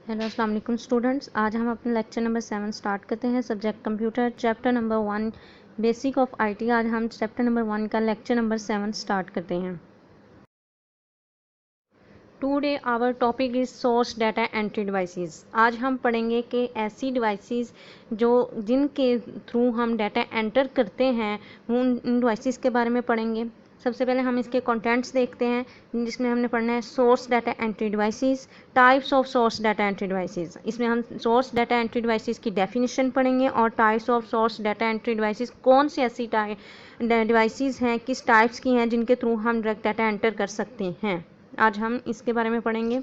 Hello अस्सलाम वालेकुम students. आज हम अपना लेक्चर नंबर 7 स्टार्ट करते हैं। Subject computer, chapter number 1 basic of IT. आज हम चैप्टर नंबर 1 का लेक्चर नंबर 7 स्टार्ट करते हैं। Today our topic is source data entry devices. आज हम पढ़ेंगे कि ऐसी डिवाइसेस जो जिनके थ्रू हम डाटा एंटर करते हैं उन डिवाइसेस के बारे में पढ़ेंगे। सबसे पहले हम इसके कंटेंट्स देखते हैं, जिसमें हमने पढ़ना है source data entry devices, types of source data entry devices. इसमें हम सोर्स डाटा एंट्री डिवाइसेस की डेफिनेशन पढ़ेंगे और types of source data entry devices, कौन सी ऐसी डिवाइसेस हैं, किस टाइप्स की हैं जिनके थ्रू हम डायरेक्ट डाटा एंटर कर सकते हैं। आज हम इसके बारे में पढ़ेंगे।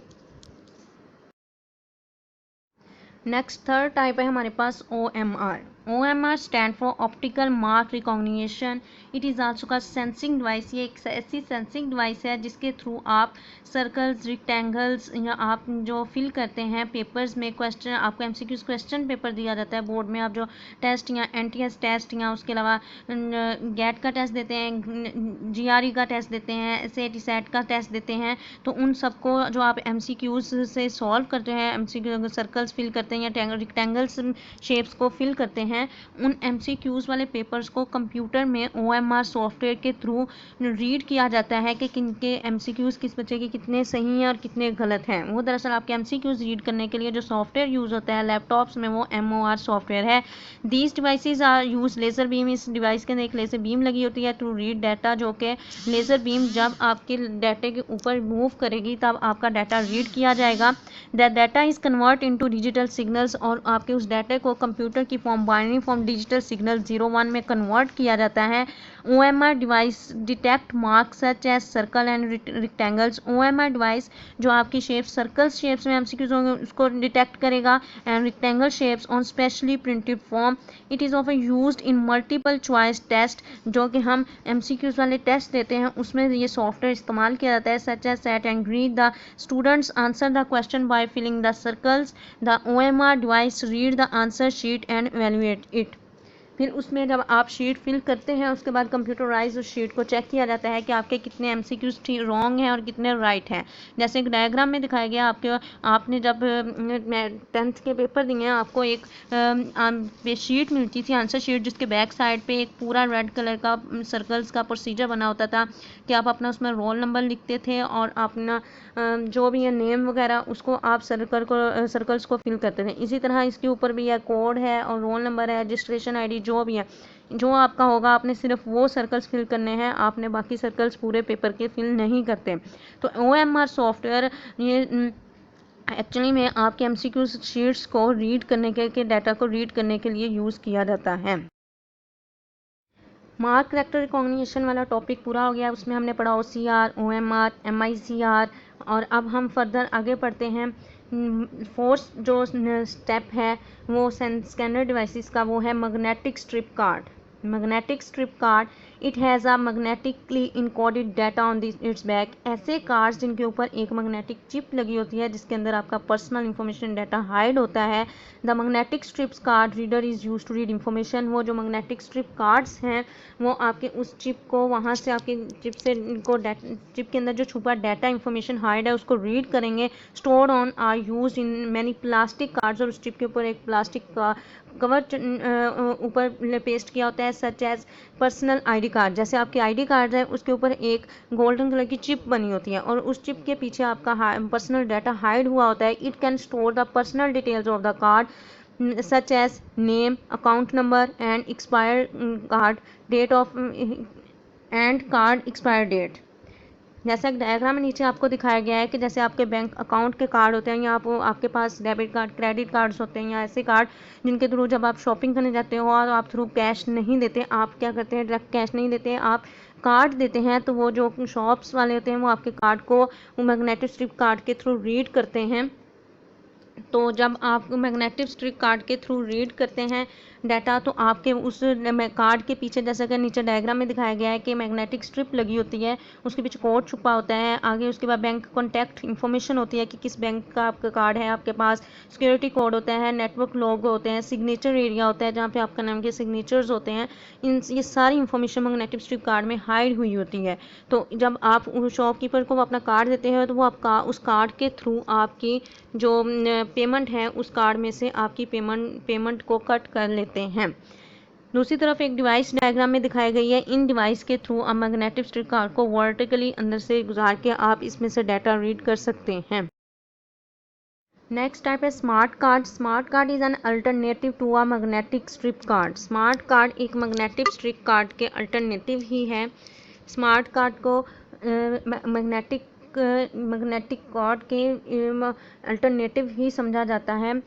नेक्स्ट थर्ड टाइप है हमारे पास OMR। OMR stand for optical mark recognition. It is also का सेंसिंग डिवाइस। ये एक ऐसी सेंसिंग डिवाइस है जिसके थ्रू आप सर्कल्स, रेक्टेंगल्स या आप जो फिल करते हैं पेपर्स में, क्वेश्चन आपको MCQ क्वेश्चन पेपर दिया जाता है बोर्ड में, आप जो टेस्ट या NTS टेस्ट या उसके अलावा गेट का टेस्ट देते हैं, GRE का टेस्ट देते हैं, SAT सेट का टेस्ट देते हैं, तो उन सबको जो आप MCQs से सॉल्व करते हैं, MCQ सर्कल्स फिल करते हैं या रेक्टेंगल्स शेप्स को फिल करते हैं, उन MCQs वाले पेपर्स को कंप्यूटर में OMR सॉफ्टवेयर के थ्रू रीड किया जाता है कि किनके MCQs किस बच्चे के कितने सही हैं और कितने गलत हैं। वो दरअसल आपके MCQs रीड करने के लिए जो सॉफ्टवेयर यूज़ होता है लैपटॉप्स में, वो MOR सॉफ्टवेयर है। These devices are use laser beam. इस डिवाइस के अंदर एक लेज़र बीम लगी होती है टू रीड डाटा, जो कि लेज़र बीम जब आपके डाटे के ऊपर मूव करेगी तब आपका डाटा रीड किया जाएगा। That data is convert into digital signals, और आपके उस डाटे को कंप्यूटर की form, binary form digital signal 0-1 में कन्वर्ट किया जाता है। OMR device detect marks such as circle and rectangles. OMR device जो आपकी शेप सर्कल शेप्स में MCQs होंगे उसको डिटेक्ट करेगा, एंड rectangle shapes on specially printed form. It is often used in multiple choice test, जो कि हम MCQs वाले टेस्ट देते हैं उसमें ये सॉफ्टवेयर इस्तेमाल किया जाता है। Such as set and grid the students answer the question by filling the circles. The OMR device read the answer sheet and evaluate it. फिर उसमें जब आप शीट फिल करते हैं उसके बाद कंप्यूटराइज उस शीट को चेक किया जाता है कि आपके कितने MCQs रॉन्ग हैं और कितने राइट हैं। जैसे एक डायग्राम में दिखाया गया, आपने जब 10th के पेपर दिए हैं, आपको एक शीट मिलती थी, आंसर शीट, जिसके बैक साइड पे एक पूरा रेड कलर का सर्कल्स का प्रोसीजर बना होता था कि आप अपना उसमें रोल नंबर लिखते थे और अपना जो भी है नेम वगैरह उसको आप सर्कल्स को फिल करते थे। इसी तरह इसके ऊपर भी यह कोड है और रोल नंबर है, रजिस्ट्रेशन ID, जो भी है, जो आपका होगा आपने सिर्फ वो सर्कल्स फिल करने हैं, आपने बाकी सर्कल्स पूरे पेपर के फिल नहीं करते। तो OMR सॉफ्टवेयर ये एक्चुअली में आपके MCQ शीट्स को रीड करने के डाटा को रीड करने के लिए यूज़ किया जाता है। मार्क कैरेक्टर रिकॉग्निशन वाला टॉपिक पूरा हो गया। उसमें हमने पढ़ा OCR, OMR, MICR, और अब हम फर्दर आगे पढ़ते हैं। फोर्थ जो स्टेप है वो स्कैनर डिवाइसेस का, वो है magnetic strip card. Magnetic strip card, it has a magnetically encoded data on it's back. ऐसे कार्ड्स जिनके ऊपर एक मैग्नेटिक चिप लगी होती है जिसके अंदर आपका पर्सनल इंफॉर्मेशन डाटा हाइड होता है। The magnetic strips card reader is use to read information. वो जो मैग्नेटिक स्ट्रिप कार्ड्स हैं वो आपके उस चिप को, वहाँ से आपकी चिप से इनको चिप के अंदर जो छुपा डाटा इंफॉर्मेशन हाइड है उसको रीड करेंगे। Stored on are use in many plastic cards, और उस चिप के ऊपर एक प्लास्टिक का कवर ऊपर पेस्ट किया होता है, such as personal ID card. जैसे आपके ID कार्ड है उसके ऊपर एक गोल्डन कलर की चिप बनी होती है और उस चिप के पीछे आपका पर्सनल डाटा हाइड हुआ होता है। It can store the personal details of the card such as name, account number and expire card date of and card expire date. जैसा डायग्राम में नीचे आपको दिखाया गया है कि जैसे आपके बैंक अकाउंट के कार्ड होते हैं या आपके पास डेबिट कार्ड, क्रेडिट कार्ड्स होते हैं, या ऐसे कार्ड जिनके थ्रू जब आप शॉपिंग करने जाते हो और आप थ्रू कैश नहीं देते, आप क्या करते हैं, डायरेक्ट कैश नहीं देते, आप कार्ड देते हैं, तो वो जो शॉप्स वाले होते हैं वो आपके कार्ड को मैग्नेटिक स्ट्रिप कार्ड के थ्रू रीड करते हैं। तो जब आप मैग्नेटिक स्ट्रिप कार्ड के थ्रू रीड करते हैं डाटा, तो आपके उस कार्ड के पीछे, जैसा कि नीचे डायग्राम में दिखाया गया है कि मैग्नेटिक स्ट्रिप लगी होती है, उसके पीछे कोड छुपा होता है, आगे उसके बाद बैंक कॉन्टैक्ट इन्फॉर्मेशन होती है कि किस बैंक का आपका कार्ड है आपके पास, सिक्योरिटी कोड होता है, नेटवर्क लॉग होते हैं, सिग्नेचर एरिया होता है जहाँ पे आपका नाम के सिग्नेचर्स होते हैं। ये सारी इन्फॉर्मेशन मैग्नेटिक स्ट्रिप कार्ड में हाइड हुई होती है। तो जब आप शॉपकीपर को अपना कार्ड देते हैं तो वो आपका उस कार्ड के थ्रू आपकी जो पेमेंट है उस कार्ड में से आपकी पेमेंट को कट कर लेते हैं। दूसरी तरफ एक डिवाइस डायग्राम में दिखाई गई है। इन डिवाइस के थ्रू आप मैग्नेटिक स्ट्रिप कार्ड को वर्टिकली अंदर से गुजार के आप इसमें से डाटा रीड कर सकते हैं। नेक्स्ट टाइप है smart card. Smart card is an alternative to a magnetic strip card. Smart card एक मैग्नेटिक स्ट्रिप कार्ड के अल्टरनेटिव ही है। स्मार्ट कार्ड को मैग्नेटिक कार्ड के अल्टरनेटिव ही समझा जाता है।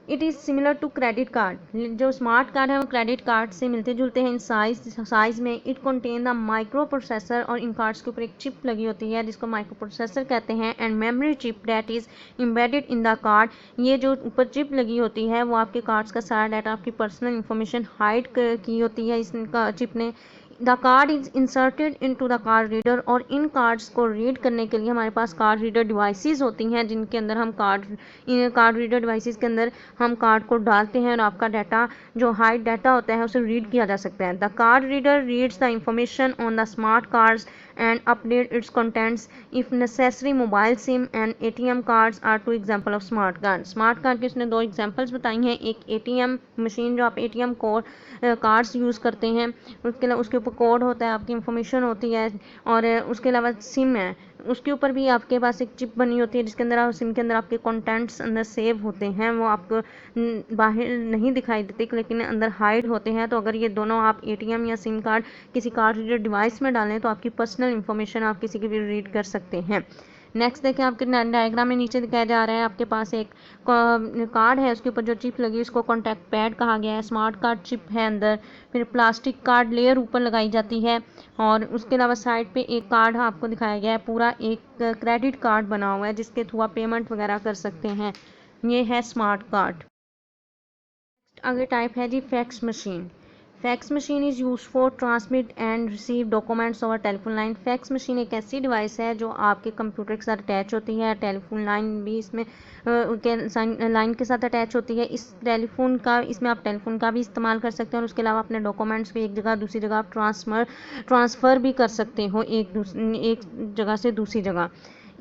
It is similar to credit card. जो स्मार्ट कार्ड है वो क्रेडिट कार्ड से मिलते जुलते हैं इन साइज में। It contain the microprocessor, और इन कार्ड्स के ऊपर एक चिप लगी होती है जिसको माइक्रो प्रोसेसर कहते हैं, and memory chip that is embedded in the card. ये जो ऊपर चिप लगी होती है वो आपके कार्ड्स का सारा डाटा, आपकी पर्सनल इंफॉर्मेशन हाइड की होती है इसका चिप ने। The card is inserted into the card reader, और इन कार्ड्स को रीड करने के लिए हमारे पास कार्ड रीडर डिवाइसेस होती हैं जिनके अंदर हम कार्ड रीडर डिवाइसेस के अंदर हम कार्ड को डालते हैं और आपका डाटा जो हाइड डाटा होता है उसे रीड किया जा सकता है। The card reader reads the information on the smart cards and update its contents if necessary. Mobile SIM and ATM cards are two example of smart card. Smart card के उसने दो एग्जांपल्स बताई हैं। एक ATM मशीन जो आप ATM code cards use करते हैं, उसके अलावा उसके ऊपर कोड होता है, आपकी इंफॉर्मेशन होती है, और उसके अलावा सिम है, उसके ऊपर भी आपके पास एक चिप बनी होती है जिसके अंदर सिम के अंदर आपके कंटेंट्स अंदर सेव होते हैं। वो आपको बाहर नहीं दिखाई देते लेकिन अंदर हाइड होते हैं। तो अगर ये दोनों आप ATM या सिम कार्ड किसी कार्ड रीडर डिवाइस में डालें तो आपकी पर्सनल इंफॉर्मेशन आप किसी की भी रीड कर सकते हैं। नेक्स्ट देखिए आपके डायग्राम में नीचे दिखाया जा रहा है, आपके पास एक कार्ड है, उसके ऊपर जो चिप लगी है उसको कॉन्टैक्ट पैड कहा गया है। स्मार्ट कार्ड चिप है अंदर, फिर प्लास्टिक कार्ड लेयर ऊपर लगाई जाती है, और उसके अलावा साइड पे एक कार्ड आपको दिखाया गया है, पूरा एक क्रेडिट कार्ड बना हुआ है जिसके थ्रू आप पेमेंट वगैरह कर सकते हैं। ये है स्मार्ट कार्ड। आगे टाइप है जी fax machine. Fax machine is use for transmit and receive documents over telephone line. Fax machine एक ऐसी डिवाइस है जो आपके कंप्यूटर के साथ अटैच होती है, टेलीफोन लाइन भी इसमें लाइन के साथ अटैच होती है। इसमें आप टेलीफोन का भी इस्तेमाल कर सकते हैं, और उसके अलावा अपने डॉक्यूमेंट्स भी एक जगह दूसरी जगह आप ट्रांसफ़र भी कर सकते हो एक जगह से दूसरी जगह।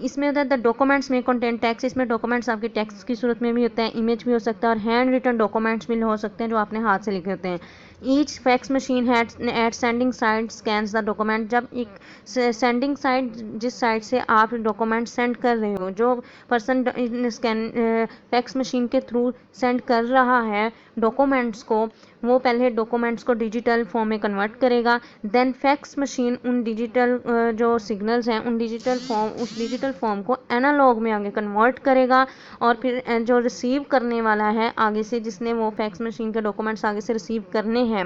इसमें होता है द डॉक्यूमेंट्स में कंटेंट टेक्स्ट। इसमें डॉक्यूमेंट्स आपके टेक्स्ट की सूरत में भी होता है, इमेज भी हो सकता है, और हैंड रिटन डॉक्यूमेंट्स भी हो सकते हैं जो आपने हाथ से लिखे होते हैं। Each fax machine eight sending side scans the document. जब एक सेंडिंग साइड, जिस साइड से आप डॉक्यूमेंट सेंड कर रहे हो, जो पर्सन फैक्स मशीन के थ्रू सेंड कर रहा है डॉक्यूमेंट्स को, वो पहले डॉक्यूमेंट्स को डिजिटल फॉर्म में कन्वर्ट करेगा। देन फैक्स मशीन उन डिजिटल जो सिग्नल्स हैं उस डिजिटल फॉर्म को एनालॉग में आगे कन्वर्ट करेगा, और फिर जो रिसीव करने वाला है आगे से, जिसने वो फैक्स मशीन के डॉक्यूमेंट्स आगे से रिसीव करने हैं,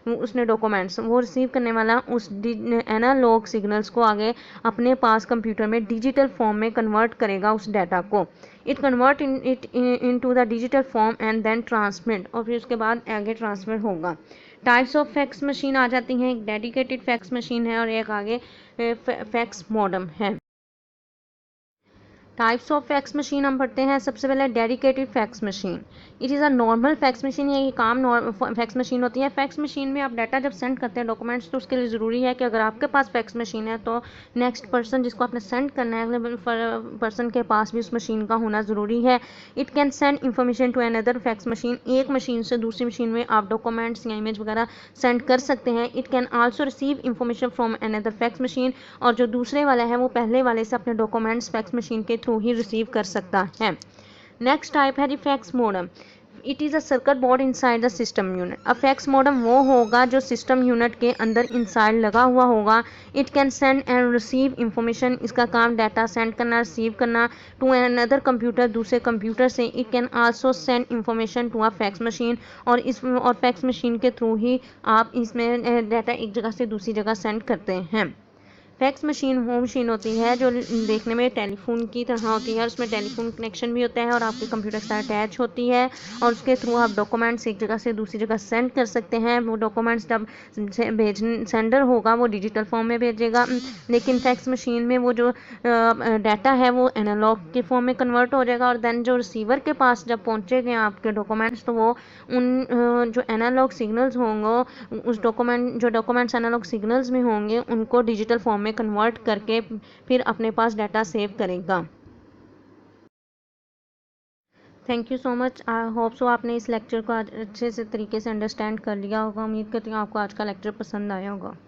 उसने डॉक्यूमेंट्स वो रिसीव करने वाला उस एनालॉग सिग्नल्स को आगे अपने पास कंप्यूटर में डिजिटल फॉर्म में कन्वर्ट करेगा उस डाटा को। It convert into the digital form and then transmit, और फिर उसके बाद आगे ट्रांसफर होगा। टाइप्स ऑफ फैक्स मशीन आ जाती हैं, एक डेडिकेटेड फैक्स मशीन है और एक आगे फैक्स मॉडम है। टाइप्स ऑफ फैक्स मशीन हम पढ़ते हैं। सबसे पहले dedicated fax machine. It is a normal fax machine, ये काम फैक्स मशीन होती है। फैक्स मशीन में आप डाटा जब सेंड करते हैं डॉक्यूमेंट्स, तो उसके लिए ज़रूरी है कि अगर आपके पास फैक्स मशीन है तो नेक्स्ट पर्सन जिसको आपने सेंड करना है अगले पर्सन के पास भी उस मशीन का होना ज़रूरी है। It can send information to another fax machine. एक मशीन से दूसरी मशीन में आप डॉक्यूमेंट्स या इमेज वगैरह सेंड कर सकते हैं। It can also receive information from another fax machine, और जो दूसरे वाला है वो पहले वाले से अपने डॉक्यूमेंट्स फैक्स मशीन के थ्रू ही रिसीव कर सकता है। नेक्स्ट टाइप है fax modem. It is a circuit board inside the system unit. अब फैक्स मॉडम वो होगा जो सिस्टम यूनिट के अंदर इनसाइड लगा हुआ होगा। It can send and receive information. इसका काम डाटा सेंड करना, रिसीव करना टू अनदर कंप्यूटर, दूसरे कंप्यूटर से। It can also send information to a fax machine, और फैक्स मशीन के थ्रू ही आप इसमें डाटा एक जगह से दूसरी जगह सेंड करते हैं। फैक्स मशीन वो मशीन होती है जो देखने में टेलीफोन की तरह होती है, उसमें टेलीफोन कनेक्शन भी होता है और आपके कंप्यूटर के साथ अटैच होती है और उसके थ्रू आप डॉक्यूमेंट्स एक जगह से दूसरी जगह सेंड कर सकते हैं। वो डॉक्यूमेंट्स जब सेंडर होगा वो डिजिटल फॉर्म में भेजेगा, लेकिन फैक्स मशीन में वो जो डाटा है वो एनालॉग के फॉर्म में कन्वर्ट हो जाएगा और देन जो रिसीवर के पास जब पहुँचेंगे आपके डॉक्यूमेंट्स तो वो उन जो एनालॉग सिग्नल्स होंगे उस जो डॉक्यूमेंट्स एनालॉग सिग्नल्स में होंगे उनको डिजिटल फॉर्म में कन्वर्ट करके फिर अपने पास डाटा सेव करेगा। Thank you so much. I hope so आपने इस लेक्चर को अच्छे से तरीके से अंडरस्टैंड कर लिया होगा। उम्मीद करती हूँ आपको आज का लेक्चर पसंद आया होगा।